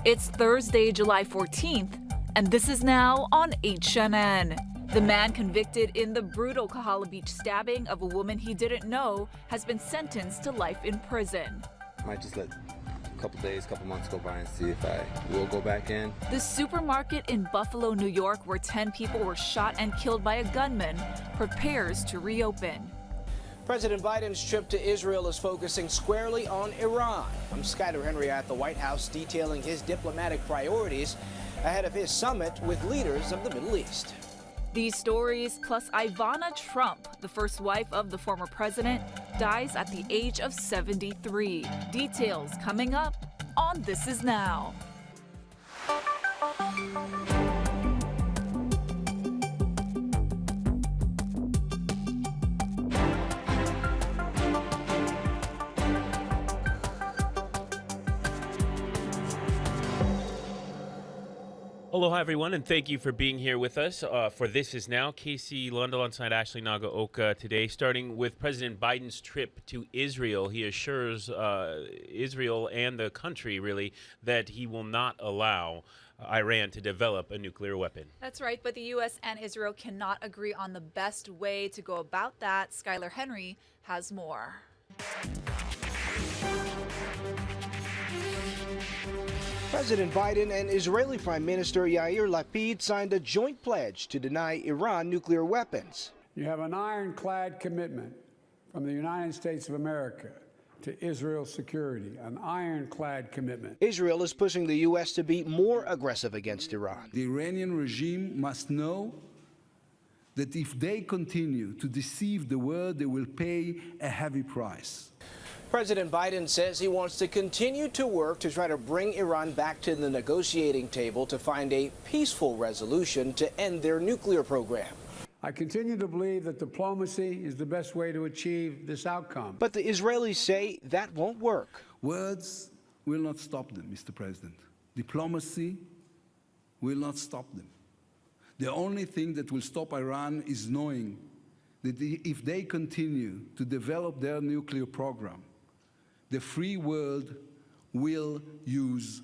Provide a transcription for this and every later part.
It's Thursday, July 14th, and this is now on HNN. The man convicted in the brutal Kahala Beach stabbing of a woman he didn't know has been sentenced to life in prison. Might just let a couple days, couple months go by and see if I will go back in. The supermarket in Buffalo, New York, where 10 people were shot and killed by a gunman, prepares to reopen. President Biden's trip to Israel is focusing squarely on Iran. I'm Skyler Henry at the White House detailing his diplomatic priorities ahead of his summit with leaders of the Middle East. These stories, plus Ivana Trump, the first wife of the former president, dies at the age of 73. Details coming up on This Is Now. Aloha, everyone, and thank you for being here with us for This Is Now. Casey Lund alongside Ashley Nagaoka today, starting with President Biden's trip to Israel. He assures Israel and the country, really, that he will not allow Iran to develop a nuclear weapon. That's right, but the U.S. and Israel cannot agree on the best way to go about that. Skyler Henry has more. President Biden and Israeli Prime Minister Yair Lapid signed a joint pledge to deny Iran nuclear weapons. You have an ironclad commitment from the United States of America to Israel's security, an ironclad commitment. Israel is pushing the U.S. to be more aggressive against Iran. The Iranian regime must know that if they continue to deceive the world, they will pay a heavy price. President Biden says he wants to continue to work to try to bring Iran back to the negotiating table to find a peaceful resolution to end their nuclear program. I continue to believe that diplomacy is the best way to achieve this outcome. But the Israelis say that won't work. Words will not stop them, Mr. President. Diplomacy will not stop them. The only thing that will stop Iran is knowing that if they continue to develop their nuclear program, the free world will use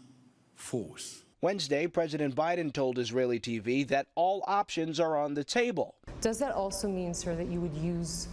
force. Wednesday, President Biden told Israeli TV that all options are on the table. Does that also mean, sir, that you would use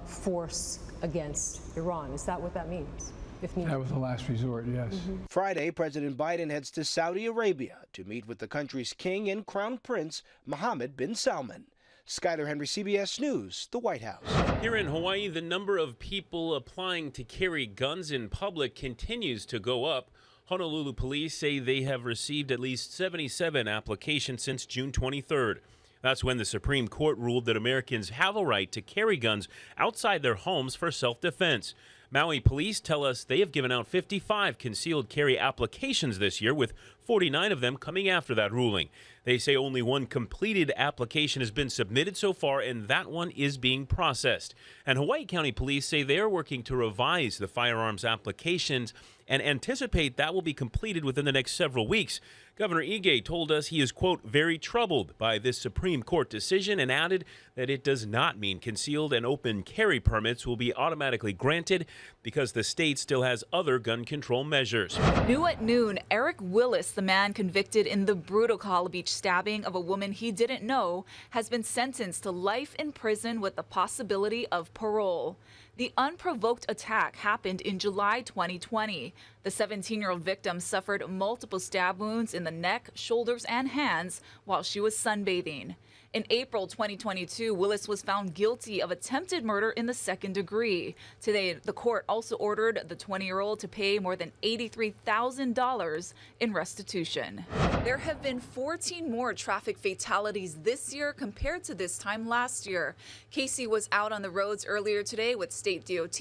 force against Iran? Is that what that means? If needed? That was the last resort, yes. Friday, President Biden heads to Saudi Arabia to meet with the country's king and crown prince, Mohammed bin Salman. Skyler Henry, CBS News, the White House. Here in Hawaii, the number of people applying to carry guns in public continues to go up. Honolulu police say they have received at least 77 applications since June 23rd. That's when the Supreme Court ruled that Americans have a right to carry guns outside their homes for self-defense. Maui police tell us they have given out 55 concealed carry applications this year, with 49 of them coming after that ruling. They say only one completed application has been submitted so far, and that one is being processed. And Hawaii County Police say they are working to revise the firearms applications and anticipate that will be completed within the next several weeks. Governor Ige told us he is, quote, very troubled by this Supreme Court decision, and added that it does not mean concealed and open carry permits will be automatically granted because the state still has other gun control measures. New at noon, Eric Willis, the man convicted in the brutal Kahala Beach stabbing of a woman he didn't know, has been sentenced to life in prison with the possibility of parole. The unprovoked attack happened in July 2020. The 17-year-old victim suffered multiple stab wounds in the neck, shoulders, and hands while she was sunbathing. In April 2022, Willis was found guilty of attempted murder in the second degree. Today, the court also ordered the 20-year-old to pay more than $83,000 in restitution. There have been 14 more traffic fatalities this year compared to this time last year. Casey was out on the roads earlier today with State DOT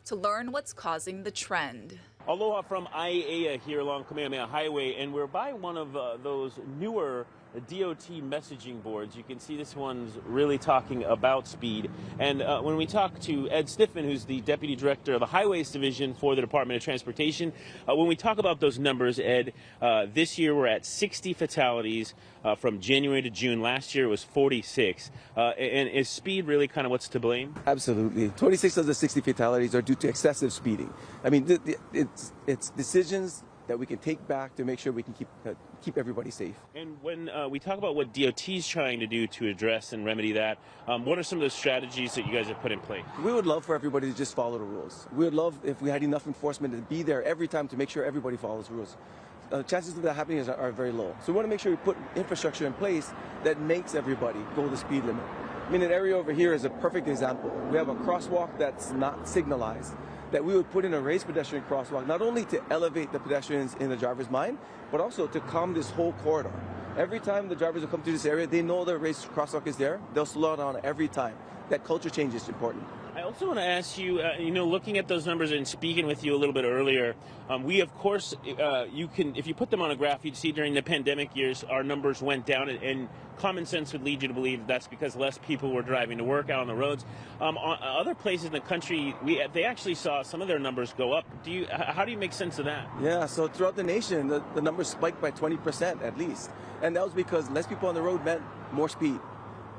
to learn what's causing the trend. Aloha from Aiea here along Kamehameha Highway, and we're by one of those newer DOT messaging boards. You can see this one's really talking about speed. And when we talk to Ed Sniffen, who's the Deputy Director of the Highways Division for the Department of Transportation, when we talk about those numbers, Ed, this year we're at 60 fatalities from January to June. Last year it was 46. And is speed really kind of what's to blame? Absolutely. 26 of the 60 fatalities are due to excessive speeding. I mean, it's decisions that we can take back to make sure we can keep everybody safe. And when we talk about what DOT is trying to do to address and remedy that, what are some of the strategies that you guys have put in place? We would love for everybody to just follow the rules. We would love if we had enough enforcement to be there every time to make sure everybody follows rules. Chances of that happening are very low. So we want to make sure we put infrastructure in place that makes everybody go the speed limit. I mean, an area over here is a perfect example. We have a crosswalk that's not signalized, that we would put in a raised pedestrian crosswalk, not only to elevate the pedestrians in the driver's mind, but also to calm this whole corridor. Every time the drivers will come through this area, they know the raised crosswalk is there. They'll slow down every time. That culture change is important. I also want to ask you, looking at those numbers and speaking with you a little bit earlier, we, of course, if you put them on a graph, you'd see during the pandemic years, our numbers went down, and common sense would lead you to believe that's because less people were driving to work out on the roads. Other places in the country, they actually saw some of their numbers go up. How do you make sense of that? Yeah, so throughout the nation, the numbers spiked by 20% at least. And that was because less people on the road meant more speed.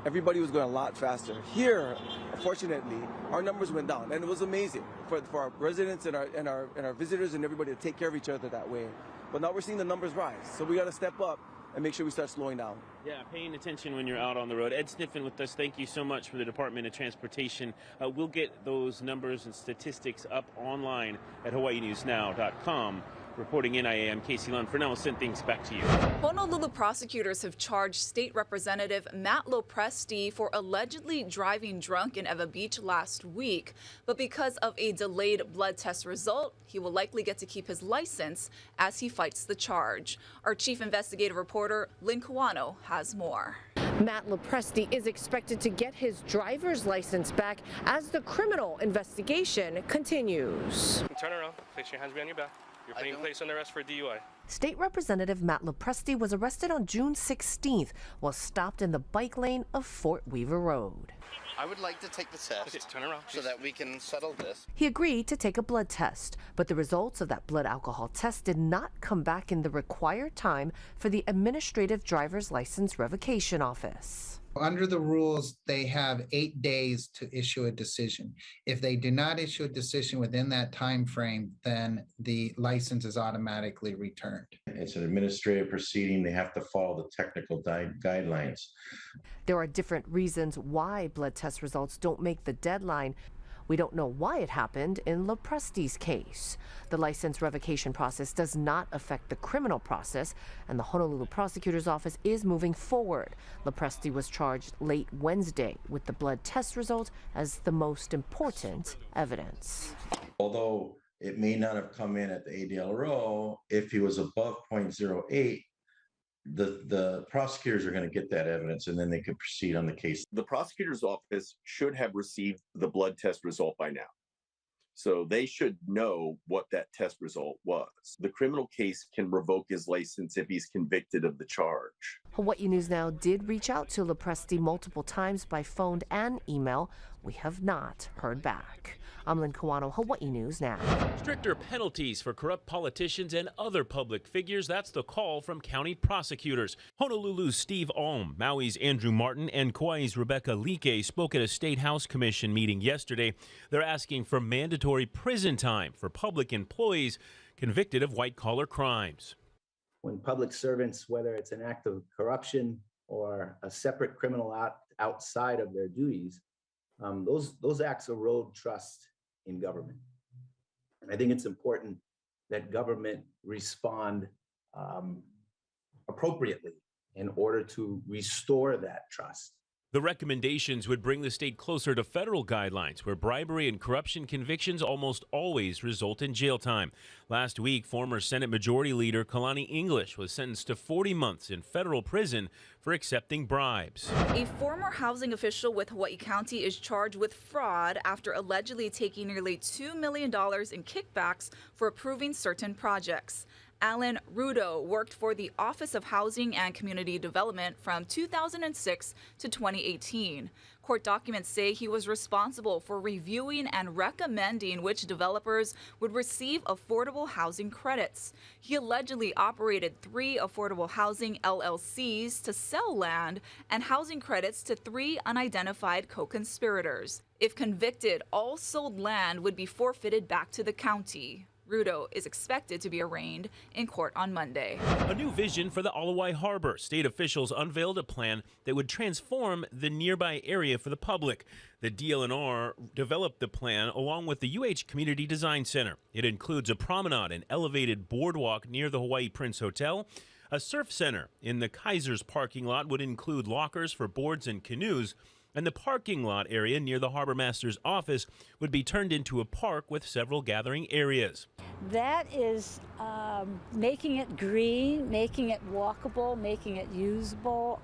Everybody was going a lot faster. Here, fortunately, our numbers went down, and it was amazing for our residents and our visitors and everybody to take care of each other that way. But now we're seeing the numbers rise, so we got to step up and make sure we start slowing down. Yeah, paying attention when you're out on the road. Ed Sniffen with us. Thank you so much for the Department of Transportation. We'll get those numbers and statistics up online at HawaiiNewsNow.com. Reporting in, I am Casey Lund. For now, I'll send things back to you. Honolulu prosecutors have charged State Representative Matt Lapresti for allegedly driving drunk in Ewa Beach last week. But because of a delayed blood test result, he will likely get to keep his license as he fights the charge. Our chief investigative reporter, Lynn Kawano, has more. Matt Lapresti is expected to get his driver's license back as the criminal investigation continues. Turn around, place your hands behind your back. You're putting in place under arrest for DUI. State Representative Matt Lapresti was arrested on June 16th while stopped in the bike lane of Fort Weaver Road. I would like to take the test. Turn around, so that we can settle this. He agreed to take a blood test, but the results of that blood alcohol test did not come back in the required time for the Administrative Driver's License Revocation Office. Under the rules, they have 8 days to issue a decision. If they do not issue a decision within that time frame, then the license is automatically returned. It's an administrative proceeding. They have to follow the technical guidelines. There are different reasons why blood test results don't make the deadline. We don't know why it happened in Lapresti's case. The license revocation process does not affect the criminal process, and the Honolulu prosecutor's office is moving forward. Lapresti was charged late Wednesday with the blood test result as the most important evidence. Although it may not have come in at the ADLRO, if he was above 0.08, the prosecutors are going to get that evidence, and then they could proceed on the case. The prosecutor's office should have received the blood test result by now. So they should know what that test result was. The criminal case can revoke his license if he's convicted of the charge. Hawaii News Now did reach out to Lapresti multiple times by phone and email. We have not heard back. I'm Lynn Kawano, Hawaii News Now. Stricter penalties for corrupt politicians and other public figures. That's the call from county prosecutors. Honolulu's Steve Alm, Maui's Andrew Martin, and Kauai's Rebecca Like spoke at a State House Commission meeting yesterday. They're asking for mandatory prison time for public employees convicted of white-collar crimes. When public servants, whether it's an act of corruption or a separate criminal act outside of their duties, those acts erode trust in government. And I think it's important that government respond appropriately in order to restore that trust. The recommendations would bring the state closer to federal guidelines, where bribery and corruption convictions almost always result in jail time. Last week, former Senate Majority Leader Kalani English was sentenced to 40 months in federal prison for accepting bribes. A former housing official with Hawaii County is charged with fraud after allegedly taking nearly $2 million in kickbacks for approving certain projects. Alan Rudo worked for the Office of Housing and Community Development from 2006 to 2018. Court documents say he was responsible for reviewing and recommending which developers would receive affordable housing credits. He allegedly operated 3 affordable housing LLCs to sell land and housing credits to 3 unidentified co-conspirators. If convicted, all sold land would be forfeited back to the county. Rudo is expected to be arraigned in court on Monday. A new vision for the Alawai Harbor. State officials unveiled a plan that would transform the nearby area for the public. The DLNR developed the plan along with the UH Community Design Center. It includes a promenade and elevated boardwalk near the Hawaii Prince Hotel. A surf center in the Kaiser's parking lot would include lockers for boards and canoes. And the parking lot area near the harbor master's office would be turned into a park with several gathering areas. That is making it green, making it walkable, making it usable,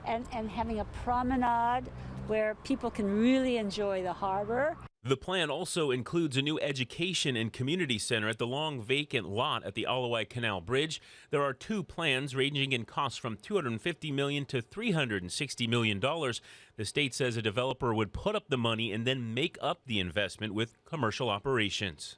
and having a promenade where people can really enjoy the harbor. The plan also includes a new education and community center at the long vacant lot at the Alawai Canal Bridge. There are two plans ranging in cost from $250 million to $360 million. The state says a developer would put up the money and then make up the investment with commercial operations.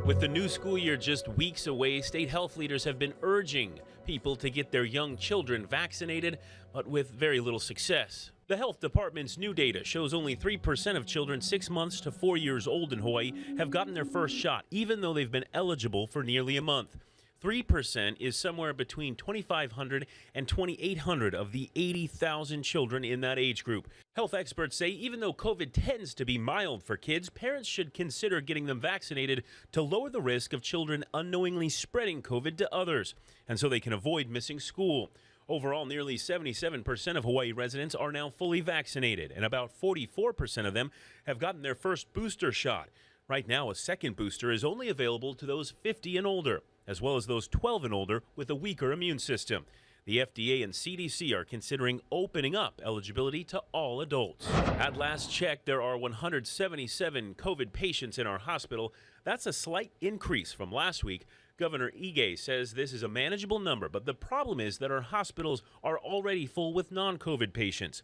With the new school year just weeks away, state health leaders have been urging people to get their young children vaccinated, but with very little success. The health department's new data shows only 3% of children 6 months to 4 years old in Hawaii have gotten their first shot, even though they've been eligible for nearly a month. 3% is somewhere between 2,500 and 2,800 of the 80,000 children in that age group. Health experts say even though COVID tends to be mild for kids, parents should consider getting them vaccinated to lower the risk of children unknowingly spreading COVID to others, and so they can avoid missing school. Overall, nearly 77% of Hawaii residents are now fully vaccinated, and about 44% of them have gotten their first booster shot. Right now, a second booster is only available to those 50 and older, as well as those 12 and older with a weaker immune system. The FDA and CDC are considering opening up eligibility to all adults. At last check, there are 177 COVID patients in our hospital. That's a slight increase from last week. Governor Ige says this is a manageable number, but the problem is that our hospitals are already full with non-COVID patients.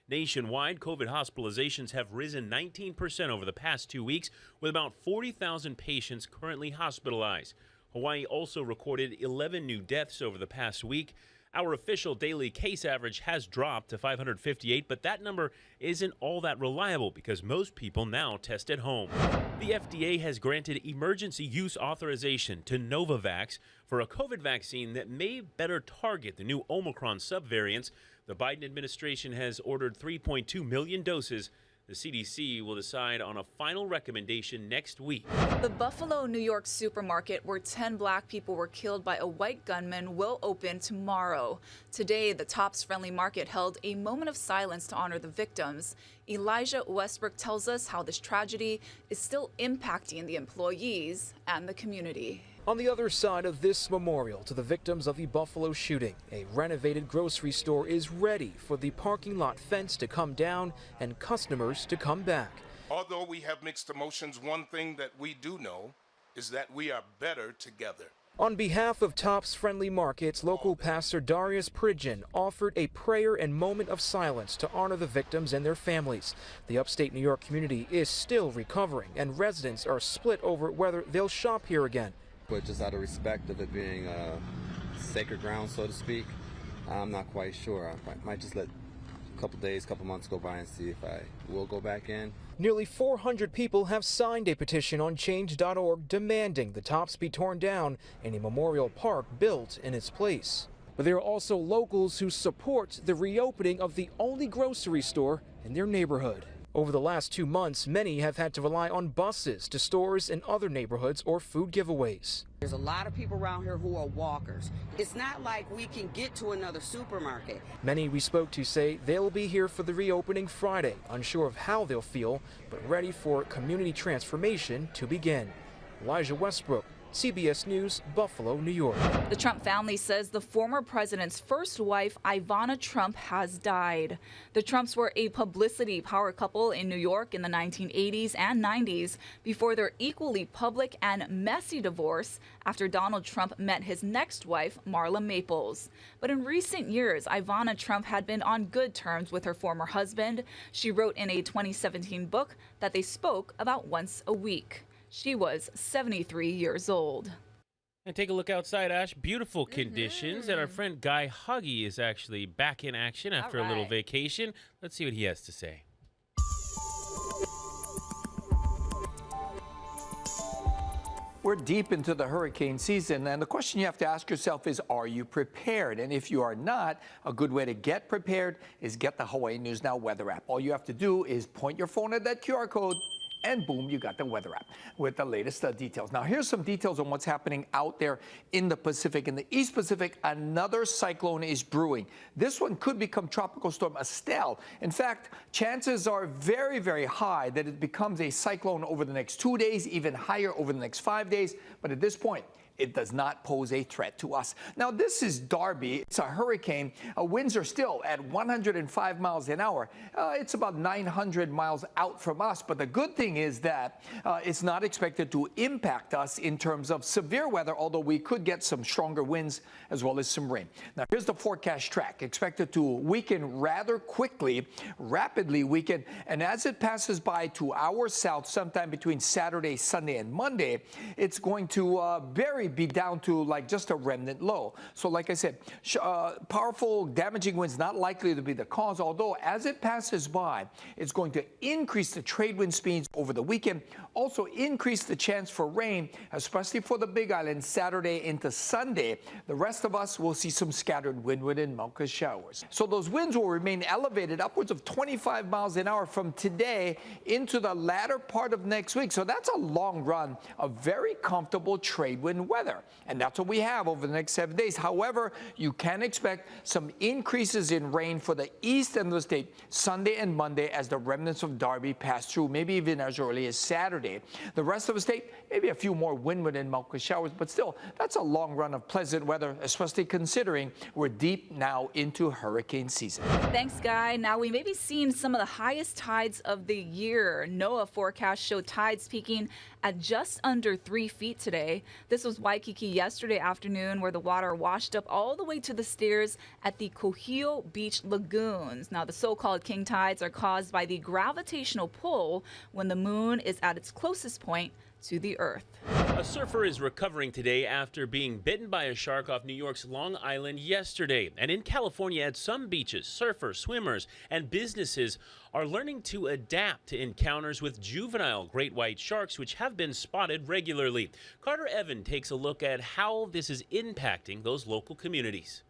Nationwide, COVID hospitalizations have risen 19% over the past 2 weeks, with about 40,000 patients currently hospitalized. Hawaii also recorded 11 new deaths over the past week. Our official daily case average has dropped to 558, but that number isn't all that reliable because most people now test at home. The FDA has granted emergency use authorization to Novavax for a COVID vaccine that may better target the new Omicron subvariants. The Biden administration has ordered 3.2 million doses. The CDC will decide on a final recommendation next week. The Buffalo, New York supermarket where 10 black people were killed by a white gunman will open tomorrow. Today, the Tops Friendly Market held a moment of silence to honor the victims. Elijah Westbrook tells us how this tragedy is still impacting the employees and the community. On the other side of this memorial to the victims of the Buffalo shooting, a renovated grocery store is ready for the parking lot fence to come down and customers to come back. Although we have mixed emotions, one thing that we do know is that we are better together. On behalf of Tops Friendly Markets, local pastor Darius Pridgen offered a prayer and moment of silence to honor the victims and their families. The upstate New York community is still recovering, and residents are split over whether they'll shop here again. But just out of respect of it being sacred ground, so to speak, I'm not quite sure. I might just let a couple days, couple months go by and see if I will go back in. Nearly 400 people have signed a petition on change.org demanding the Tops be torn down and a memorial park built in its place. But there are also locals who support the reopening of the only grocery store in their neighborhood. Over the last 2 months, many have had to rely on buses to stores in other neighborhoods or food giveaways. There's a lot of people around here who are walkers. It's not like we can get to another supermarket. Many we spoke to say they'll be here for the reopening Friday, unsure of how they'll feel, but ready for community transformation to begin. Elijah Westbrook, CBS News, Buffalo, New York. The Trump family says the former president's first wife, Ivana Trump, has died. The Trumps were a publicity power couple in New York in the 1980s and 90s before their equally public and messy divorce after Donald Trump met his next wife, Marla Maples. But in recent years, Ivana Trump had been on good terms with her former husband. She wrote in a 2017 book that they spoke about once a week. She was 73 years old. And take a look outside, Ash. Beautiful conditions. And our friend Guy Huggy is actually back in action after a little vacation. Let's see what he has to say. We're deep into the hurricane season, and the question you have to ask yourself is, are you prepared? And if you are not, a good way to get prepared is get the Hawaii News Now weather app. All you have to do is point your phone at that QR code, and boom, you got the weather app with the latest details. Now, here's some details on what's happening out there in the Pacific. In the East Pacific, another cyclone is brewing. This one could become Tropical Storm Estelle. In fact, chances are very, very high that it becomes a cyclone over the next 2 days, even higher over the next 5 days. But at this point, it does not pose a threat to us. Now, this is Darby. It's a hurricane. Winds are still at 105 miles an hour. It's about 900 miles out from us. But the good thing is that it's not expected to impact us in terms of severe weather, although we could get some stronger winds as well as some rain. Now, here's the forecast track. Expected to weaken rather quickly, rapidly weaken. And as it passes by to our south sometime between Saturday, Sunday, and Monday, it's going to be down to like just a remnant low. So like I said, powerful damaging winds not likely to be the cause, although as it passes by, it's going to increase the trade wind speeds over the weekend, also increase the chance for rain, especially for the Big Island Saturday into Sunday. The rest of us will see some scattered windward and Mocha showers. So those winds will remain elevated upwards of 25 miles an hour from today into the latter part of next week. So that's a long run of very comfortable trade wind weather. And that's what we have over the next 7 days. However, you can expect some increases in rain for the east end of the state Sunday and Monday as the remnants of Darby pass through, maybe even as early as Saturday. The rest of the state, maybe a few more windward and Mocha showers, but still, that's a long run of pleasant weather, especially considering we're deep now into hurricane season. Thanks, Guy. Now, we may be seeing some of the highest tides of the year. NOAA forecasts show tides peaking at just under 3 feet today. This was Waikiki yesterday afternoon, where the water washed up all the way to the stairs at the Kohio Beach lagoons. Now, the so-called king tides are caused by the gravitational pull when the moon is at its closest point to the Earth. A surfer is recovering today after being bitten by a shark off New York's Long Island yesterday. And in California, at some beaches, surfers, swimmers, and businesses are learning to adapt to encounters with juvenile great white sharks, which have been spotted regularly. Carter Evan takes a look at how this is impacting those local communities.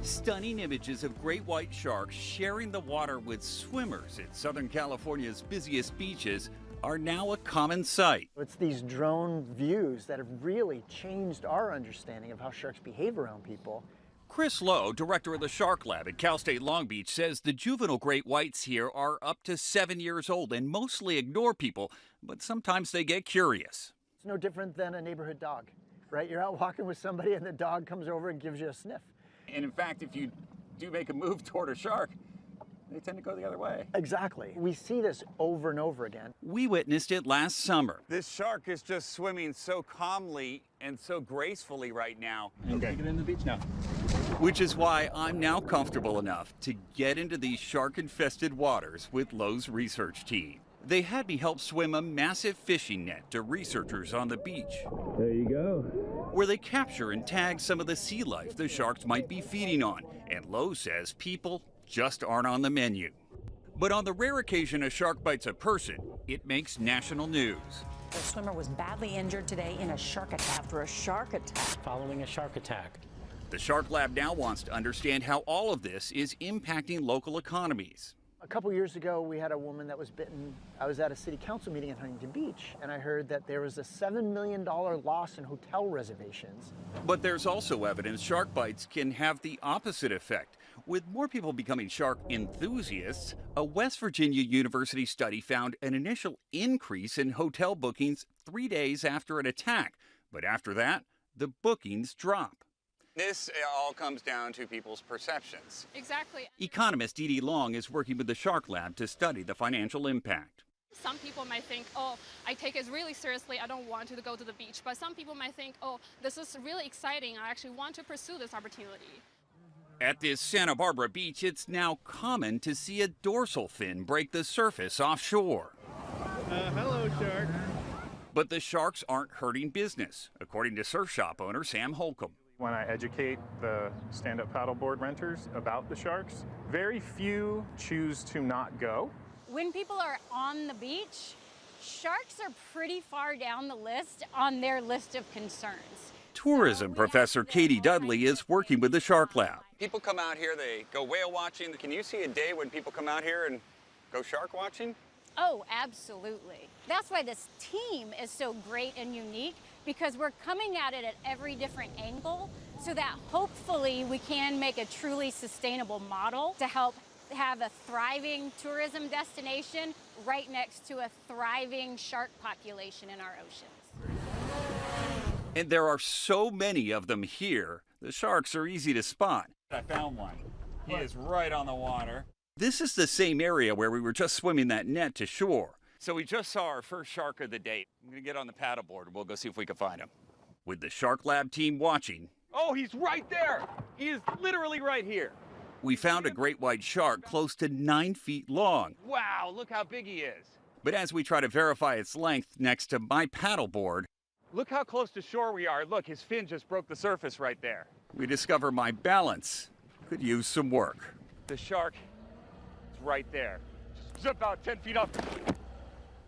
Stunning images of great white sharks sharing the water with swimmers at Southern California's busiest beaches are now a common sight. It's these drone views that have really changed our understanding of how sharks behave around people. Chris Lowe, director of the Shark Lab at Cal State Long Beach, says the juvenile great whites here are up to 7 years old and mostly ignore people, but sometimes they get curious. It's no different than a neighborhood dog, right? You're out walking with somebody and the dog comes over and gives you a sniff. And in fact, if you do make a move toward a shark, they tend to go the other way. Exactly. We see this over and over again. We witnessed it last summer. This shark is just swimming so calmly and so gracefully right now. Okay. Take it in the beach now. Which is why I'm now comfortable enough to get into these shark-infested waters with Lowe's research team. They had me help swim a massive fishing net to researchers on the beach. There you go. Where they capture and tag some of the sea life the sharks might be feeding on. And Lowe says people just aren't on the menu. But on the rare occasion a shark bites a person, it makes national news. The swimmer was badly injured today in a shark attack. After a shark attack. Following a shark attack. The Shark Lab now wants to understand how all of this is impacting local economies. A couple years ago, we had a woman that was bitten. I was at a city council meeting in Huntington Beach, and I heard that there was a $7 million loss in hotel reservations. But there's also evidence shark bites can have the opposite effect. With more people becoming shark enthusiasts, a West Virginia University study found an initial increase in hotel bookings 3 days after an attack. But after that, the bookings drop. This all comes down to people's perceptions. Exactly. Economist Dee Dee Long is working with the Shark Lab to study the financial impact. Some people might think, oh, I take it really seriously, I don't want to go to the beach. But some people might think, oh, this is really exciting, I actually want to pursue this opportunity. At this Santa Barbara beach, it's now common to see a dorsal fin break the surface offshore. Hello, shark. But the sharks aren't hurting business, according to surf shop owner Sam Holcomb. When I educate the stand-up paddleboard renters about the sharks, very few choose to not go. When people are on the beach, Sharks are pretty far down the list on their list of concerns. Tourism professor Katie Dudley is working with the Shark Lab. People come out here, they go whale watching. Can you see a day when people come out here and go shark watching? Oh, absolutely. That's why this team is so great and unique, because we're coming at it at every different angle so that hopefully we can make a truly sustainable model to help have a thriving tourism destination right next to a thriving shark population in our oceans. And there are so many of them here, the sharks are easy to spot. I found one. He is right on the water. This is the same area where we were just swimming that net to shore. So we just saw our first shark of the day. I'm going to get on the paddleboard and we'll go see if we can find him. With the Shark Lab team watching, Oh, he's right there. He is literally right here. we found a great white shark close to 9 feet long. Wow, look how big he is. But as we try to verify its length next to my paddleboard, Look how close to shore we are. Look, his fin just broke the surface right there. we discover my balance could use some work. The shark is right there. Just about 10 feet up.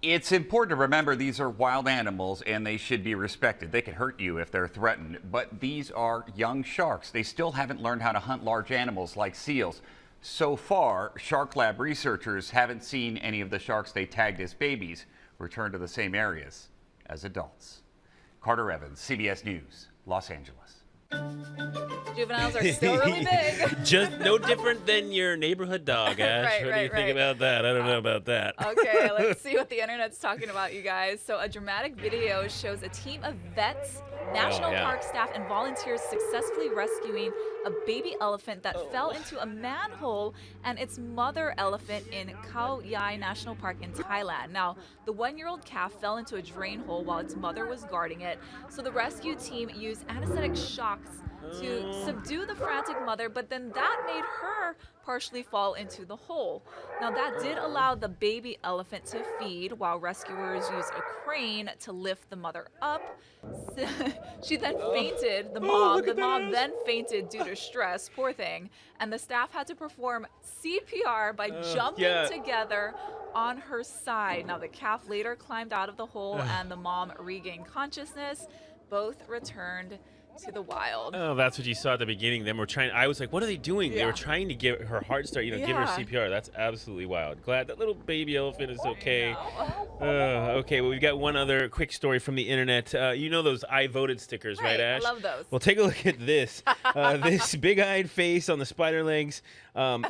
It's important to remember these are wild animals and they should be respected. They can hurt you if they're threatened, but these are young sharks. They still haven't learned how to hunt large animals like seals. So far, Shark Lab researchers haven't seen any of the sharks they tagged as babies return to the same areas as adults. Carter Evans, CBS News, Los Angeles. Juveniles are still really big. Just no different than your neighborhood dog, Ash. Right, What do you think about that? I don't know about that. Okay, let's see what the internet's talking about, you guys. So a dramatic video shows a team of vets, national park staff, and volunteers successfully rescuing a baby elephant that fell into a manhole and its mother elephant in Khao Yai National Park in Thailand. Now, the 1-year-old calf fell into a drain hole while its mother was guarding it. So the rescue team used anesthetic shocks to subdue the frantic mother, but then that made her partially fall into the hole. Now that did allow the baby elephant to feed while rescuers used a crane to lift the mother up. She then fainted, the mom then fainted due to stress, poor thing, and the staff had to perform CPR by jumping together on her side. Now the calf later climbed out of the hole and the mom regained consciousness. Both returned to the wild. Oh, that's what you saw at the beginning. I was like, what are they doing? They were trying to get her heart start, give her CPR. That's absolutely wild. Glad that little baby elephant is okay. Okay, well, we've got one other quick story from the internet. You know those I voted stickers, right, Ash? I love those. Well, take a look at this. This big-eyed face on the spider legs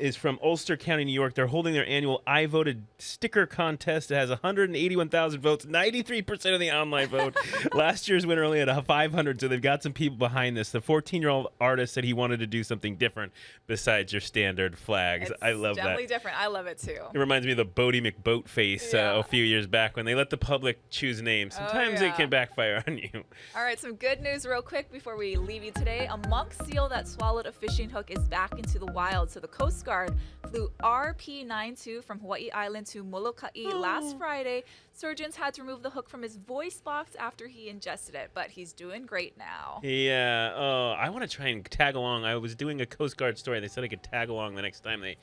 is from Ulster County, New York. They're holding their annual I voted sticker contest. It has 181,000 votes, 93% of the online vote. Last year's winner only had 500, so they've got some people behind this. The 14-year-old artist said he wanted to do something different besides your standard flags. I love that. It's definitely different. I love it too. It reminds me of the Bodie McBoat face a few years back when they let the public choose names. Sometimes it can backfire on you. All right, some good news real quick before we leave you today. A monk seal that swallowed a fishing hook is back into the wild. So the Coast Guard flew RP-92 from Hawaii Island to Molokai last Friday. Surgeons had to remove the hook from his voice box after he ingested it, but he's doing great now. Yeah. I want to try and tag along. I was doing a Coast Guard story. They said I could tag along the next time they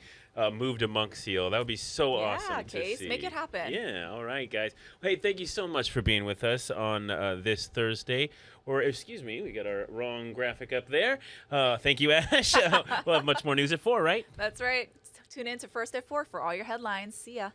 moved a monk seal. That would be so awesome to see. Make it happen. Yeah. All right, guys. Hey, thank you so much for being with us on this Thursday. Or, excuse me, we got our wrong graphic up there. Thank you, Ash. We'll have much more news at 4, right? That's right. Tune in to First at 4 for all your headlines. See ya.